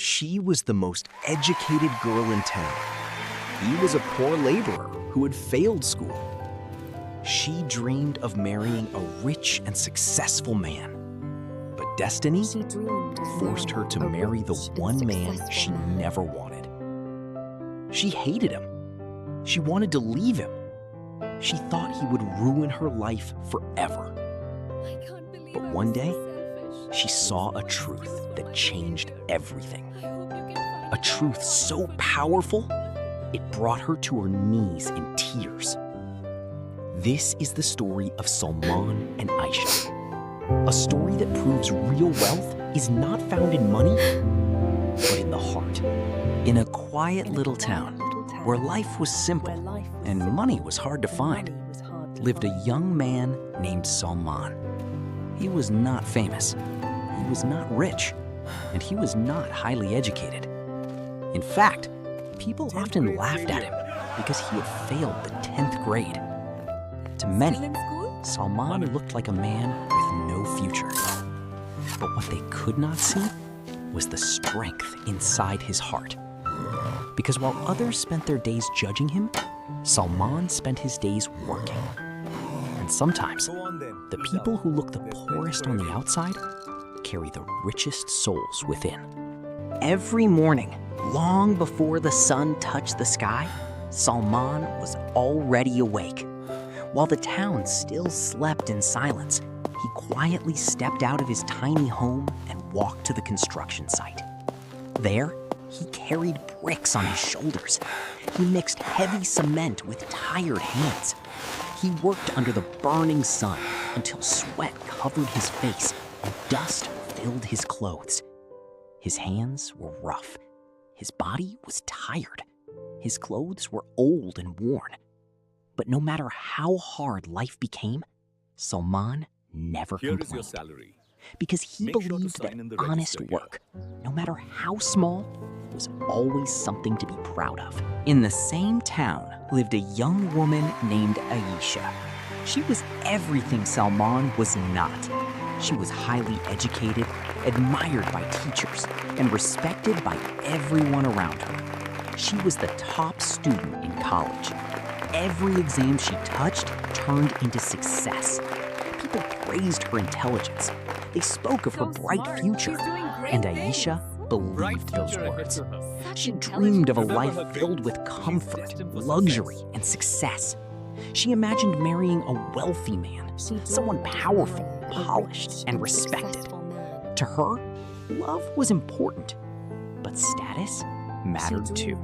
She was the most educated girl in town. He was a poor laborer who had failed school. She dreamed of marrying a rich and successful man. But destiny forced her to marry the one man she never wanted. She hated him. She wanted to leave him. She thought he would ruin her life forever. But one day, she saw a truth that changed everything. A truth so powerful, it brought her to her knees in tears. This is the story of Salman and Ayesha. A story that proves real wealth is not found in money, but in the heart. In a quiet little town where life was simple and money was hard to find, lived a young man named Salman. He was not famous, he was not rich, and he was not highly educated. In fact, people often laughed at him because he had failed the 10th grade. To many, Salman looked like a man with no future. But what they could not see was the strength inside his heart. Because while others spent their days judging him, Salman spent his days working. And sometimes, the people who look the poorest on the outside carry the richest souls within. Every morning, long before the sun touched the sky, Salman was already awake. While the town still slept in silence, he quietly stepped out of his tiny home and walked to the construction site. There, he carried bricks on his shoulders. He mixed heavy cement with tired hands. He worked under the burning sun until sweat covered his face and dust filled his clothes. His hands were rough. His body was tired. His clothes were old and worn. But no matter how hard life became, Salman never complained. Because he believed that honest work, no matter how small, was always something to be proud of. In the same town lived a young woman named Ayesha. She was everything Salman was not. She was highly educated, admired by teachers, and respected by everyone around her. She was the top student in college. Every exam she touched turned into success. People praised her intelligence. They spoke of her bright future, and Ayesha believed those words. She dreamed of a life filled with comfort, luxury, and success. She imagined marrying a wealthy man, someone powerful, polished, and respected. To her, love was important, but status mattered too.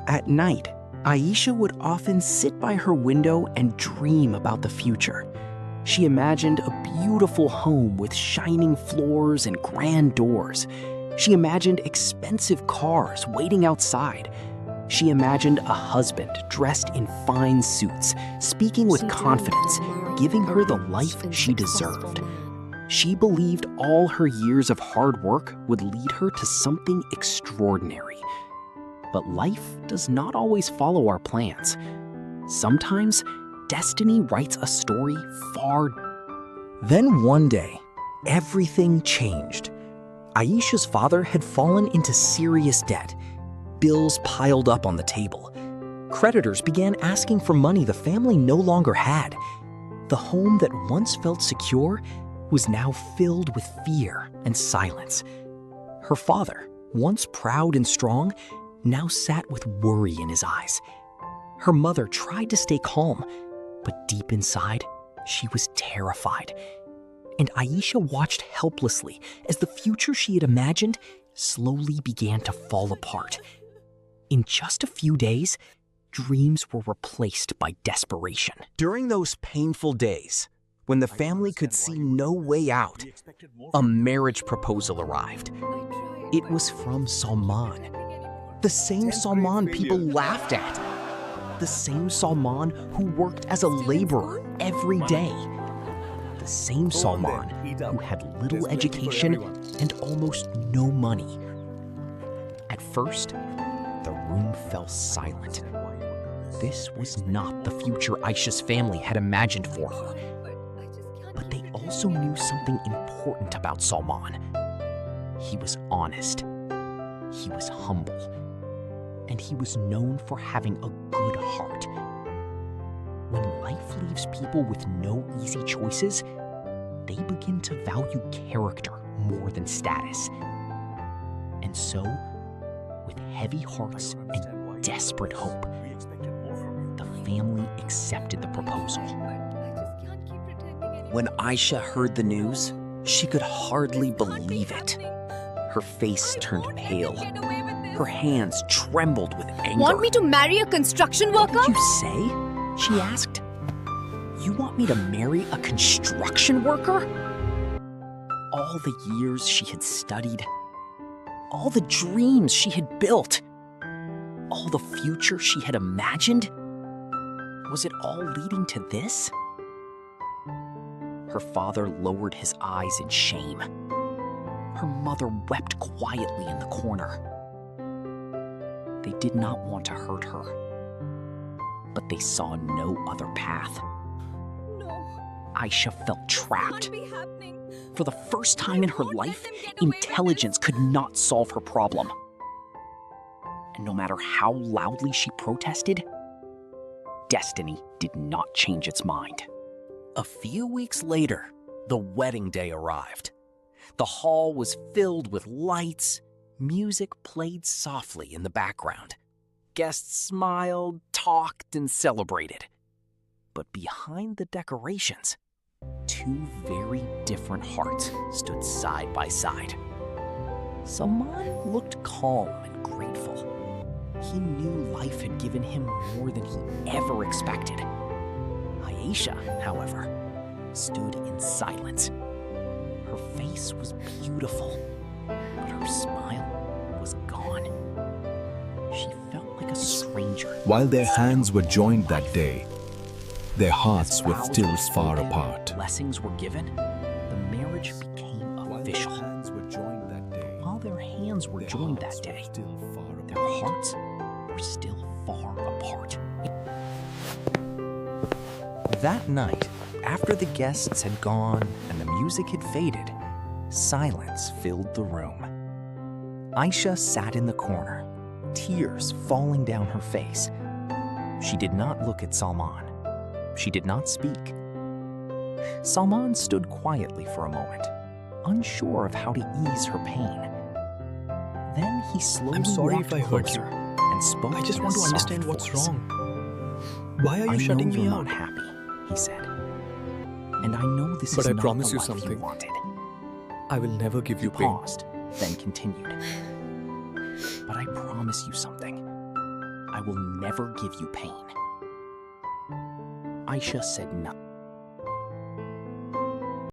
At night, Ayesha would often sit by her window and dream about the future. She imagined a beautiful home with shining floors and grand doors. She imagined expensive cars waiting outside. She imagined a husband dressed in fine suits, speaking with confidence, giving her the life she deserved. She believed all her years of hard work would lead her to something extraordinary. But life does not always follow our plans. Sometimes, destiny writes a story far. Then one day, everything changed. Ayesha's father had fallen into serious debt. Bills piled up on the table. Creditors began asking for money the family no longer had. The home that once felt secure was now filled with fear and silence. Her father, once proud and strong, now sat with worry in his eyes. Her mother tried to stay calm, but deep inside, she was terrified. And Ayesha watched helplessly as the future she had imagined slowly began to fall apart. In just a few days, dreams were replaced by desperation. During those painful days, when the family could see no way out, a marriage proposal arrived. It was from Salman. The same Salman people laughed at. The same Salman who worked as a laborer every day. The same Salman who had little education and almost no money. At first, the room fell silent. This was not the future Ayesha's family had imagined for her. But they also knew something important about Salman. He was honest. he was humble, and he was known for having a good heart. When life leaves people with no easy choices, they begin to value character more than status. And so, with heavy hearts and desperate hope, the family accepted the proposal. When Ayesha heard the news, she could hardly believe it. Her face turned pale. Her hands trembled with anger. Want me to marry a construction worker? What did you say? She asked. You want me to marry a construction worker? All the years she had studied, all the dreams she had built, all the future she had imagined, was it all leading to this? Her father lowered his eyes in shame. Her mother wept quietly in the corner. They did not want to hurt her, but they saw no other path. No. Ayesha felt trapped. Can't be happening. For the first time in her life, intelligence could not solve her problem. And no matter how loudly she protested, destiny did not change its mind. A few weeks later, the wedding day arrived. The hall was filled with lights. Music played softly in the background. Guests smiled, talked, and celebrated. But behind the decorations, two very different hearts stood side by side. Salman looked calm and grateful. He knew life had given him more than he ever expected. Ayesha, however, stood in silence. Her face was beautiful, but her smile was gone. She felt like a stranger. While their hands were joined that day, their hearts were still far apart. Blessings were given. The marriage became official. While their hands were joined that day, their hearts were still far apart. That night, after the guests had gone and the music had faded, silence filled the room. Ayesha sat in the corner, tears falling down her face. She did not look at Salman. She did not speak. Salman stood quietly for a moment, unsure of how to ease her pain. Then he slowly I'm sorry walked if I hurt closer you. and spoke. I just in a want to soft understand what's voice. wrong. Why are you shutting I know me you're out? not happy, he said. And I know this But is I not promise the you life you something. wanted. I will never give He you pain. paused, then continued. But I promise you something. I will never give you pain. Ayesha said nothing.